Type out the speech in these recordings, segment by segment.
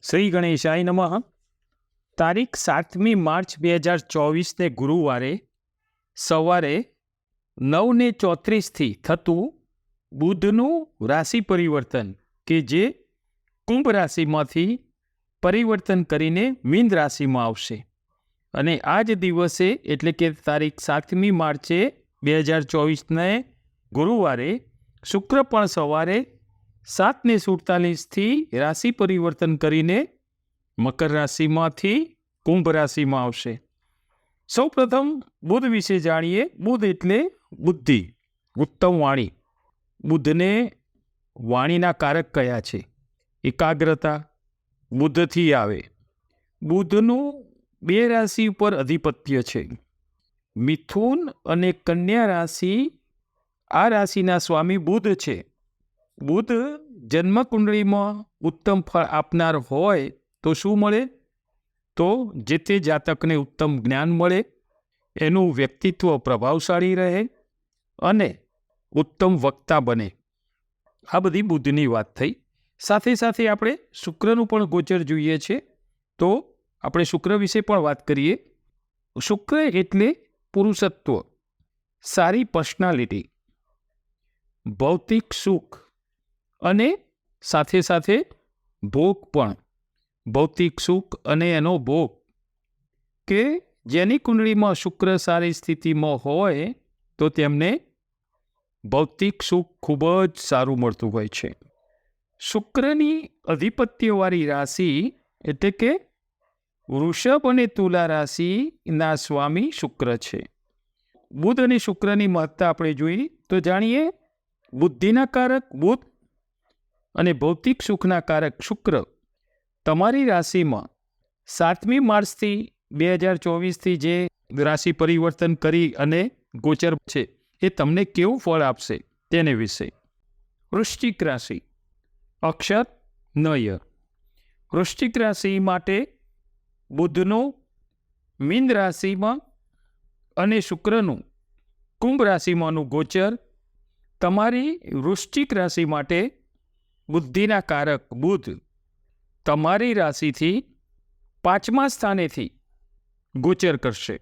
શ્રી ગણેશાય નમઃ. તારીખ 7મી માર્ચ 2024 ગુરુવારે સવારે 9:34 થતું બુધનું રાશિ પરિવર્તન કે જે કુંભ રાશિમાંથી પરિવર્તન કરીને મીન રાશિમાં આવશે અને આ જ દિવસે એટલે કે તારીખ 7મી માર્ચે 2024 ગુરુવારે શુક્ર પણ સવારે 7:47 રાશિ પરિવર્તન કરીને મકર રાશિમાંથી કુંભ રાશિમાં આવશે. સૌપ્રથમ બુધ વિશે જાણીએ. બુધ એટલે બુદ્ધિ, ઉત્તમ વાણી. બુધને વાણીના કારક કયા છે? એકાગ્રતા બુધથી આવે. બુધનું 2 રાશિ ઉપર અધિપત્ય છે. મિથુન અને કન્યા રાશિ, આ રાશિના સ્વામી બુધ છે. બુધ જન્મકુંડળીમાં ઉત્તમ ફળ આપનાર હોય તો શું મળે? તો જે તે જાતકને ઉત્તમ જ્ઞાન મળે, એનું વ્યક્તિત્વ પ્રભાવશાળી રહે અને ઉત્તમ વક્તા બને. આ બધી બુદ્ધની વાત થઈ. સાથે સાથે આપણે શુક્રનું પણ ગોચર જોઈએ છે, તો આપણે શુક્ર વિશે પણ વાત કરીએ. શુક્ર એટલે પુરુષત્વ, સારી પર્સનાલિટી, ભૌતિક સુખ અને સાથે સાથે ભોગ પણ. ભૌતિક સુખ અને એનો ભોગ, કે જેની કુંડળીમાં શુક્ર સારી સ્થિતિમાં હોય તો તેમને ભૌતિક સુખ ખૂબ જ સારું મળતું હોય છે. શુક્રની અધિપત્યવાળી રાશિ એટલે કે વૃષભ અને તુલા રાશિના સ્વામી શુક્ર છે. બુધ અને શુક્રની મહત્તા આપણે જોઈ તો જાણીએ. બુદ્ધિના કારક બુધ અને ભૌતિક સુખના કારક શુક્ર તમારી રાશિમાં 7મી માર્ચથી 2024 જે રાશિ પરિવર્તન કરી અને ગોચર છે એ તમને કેવું ફળ આપશે તેને વિશે. વૃશ્ચિક રાશિ, અક્ષર નય. વૃશ્ચિક રાશિ માટે બુધનું મીન રાશિમાં અને શુક્રનું કુંભ રાશિમાંનું ગોચર તમારી વૃશ્ચિક રાશિ માટે બુદ્ધિના કારક બુધ તમારી રાશિથી 5મા સ્થાનેથી ગોચર કરશે.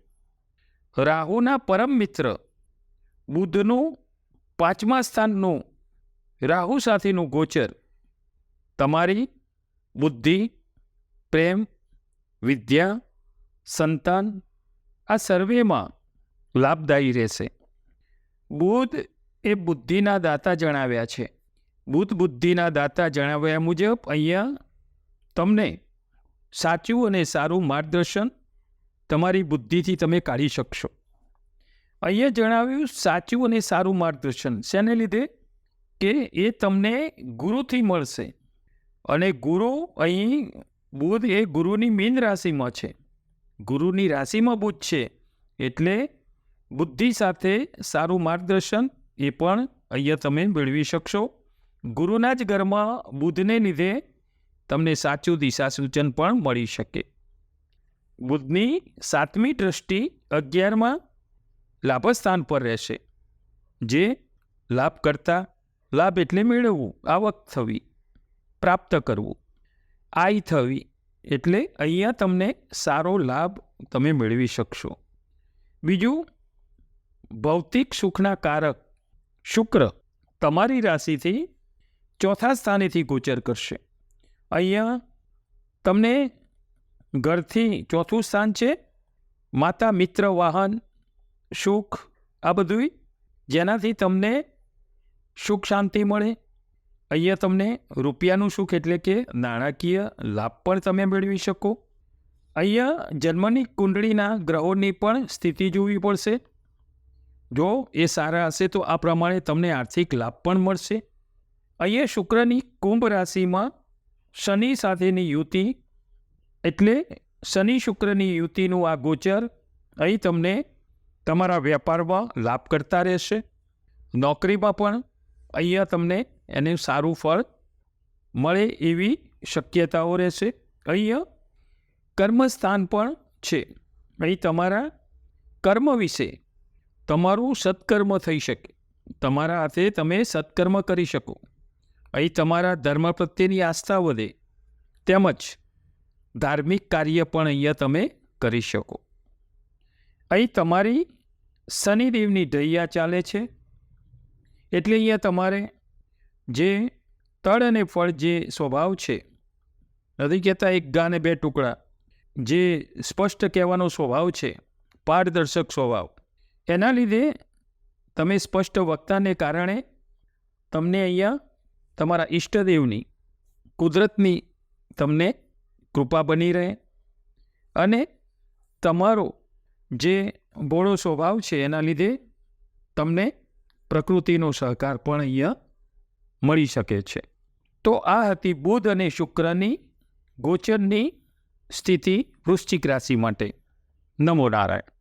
રાહુના પરમ મિત્ર બુધનું 5મા સ્થાનનું રાહુ સાથેનું ગોચર તમારી બુદ્ધિ, પ્રેમ, વિદ્યા, સંતાન આ સર્વેમાં લાભદાયી રહેશે. બુધ એ બુદ્ધિના દાતા જણાવ્યા છે. બુધ બુદ્ધિના દાતા જણાવ્યા મુજબ અહીંયા તમને સાચું અને સારું માર્ગદર્શન તમારી બુદ્ધિથી તમે કાઢી શકશો. અહીંયા જણાવ્યું સાચું અને સારું માર્ગદર્શન શેને લીધે? કે એ તમને ગુરુથી મળશે. અને ગુરુ અહીં બુધ એ ગુરુની મીન રાશિમાં છે. ગુરુની રાશિમાં બુધ છે એટલે બુદ્ધિ સાથે સારું માર્ગદર્શન એ પણ અહીંયા તમે મેળવી શકશો. ગુરુના જ ઘરમાં બુધને લીધે તમને સાચું દિશા સૂચન પણ મળી શકે. બુધની 7મી દ્રષ્ટિ 11મા લાભસ્થાન પર રહેશે, જે લાભ કરતા, લાભ એટલે મેળવવું, આવક થવી, પ્રાપ્ત કરવું, આય થવી, એટલે અહીંયા તમને સારો લાભ તમે મેળવી શકશો. બીજું, ભૌતિક સુખના કારક શુક્ર તમારી રાશિથી 4થા સ્થાનેથી ગોચર કરશે. અહીંયા તમને ઘરથી 4થું સ્થાન છે. માતા, મિત્ર, વાહન, સુખ આ બધું જેનાથી તમને સુખ શાંતિ મળે. અહીંયા તમને રૂપિયાનું સુખ એટલે કે નાણાકીય લાભ પણ તમે મેળવી શકો. અહીંયા જન્મની કુંડળીના ગ્રહોની પણ સ્થિતિ જોવી પડશે. જો એ સારા હશે તો આ પ્રમાણે તમને આર્થિક લાભ પણ મળશે. અહીંયા શુક્રની કુંભ રાશિમાં શનિ સાથેની યુતિ એટલે શનિ શુક્રની યુતિનું આ ગોચર અહીં તમને તમારા વેપારમાં લાભ કરતા રહેશે. નોકરીમાં પણ અહીંયા તમને એને સારું ફળ મળે એવી શક્યતાઓ રહેશે. અહીંયા કર્મસ્થાન પણ છે. અહીં તમારા કર્મ વિશે તમારું સત્કર્મ થઈ શકે. તમારા હાથે તમે સત્કર્મ કરી શકો. અહીં તમારા ધર્મ પ્રત્યેની આસ્થા વધે, તેમજ ધાર્મિક કાર્ય પણ અહીંયા તમે કરી શકો. અહીં તમારી શનિદેવની ઢૈયા ચાલે છે, એટલે અહીંયા તમારે જે તળ અને ફળ જે સ્વભાવ છે, નથી કહેતા એક ઘા ને બે ટુકડા, જે સ્પષ્ટ કહેવાનો સ્વભાવ છે, પારદર્શક સ્વભાવ, એના લીધે તમે સ્પષ્ટ વક્તાને કારણે તમને અહીંયા તમારા ઈષ્ટદેવની, કુદરતની તમને કૃપા બની રહે અને તમારો જે ભોળો સ્વભાવ છે એના લીધે તમને પ્રકૃતિનો સહકાર પણ અહીંયા મળી શકે છે. તો આ હતી બુધ અને શુક્રની ગોચરની સ્થિતિ વૃશ્ચિક રાશિ માટે. નમો નારાયણ.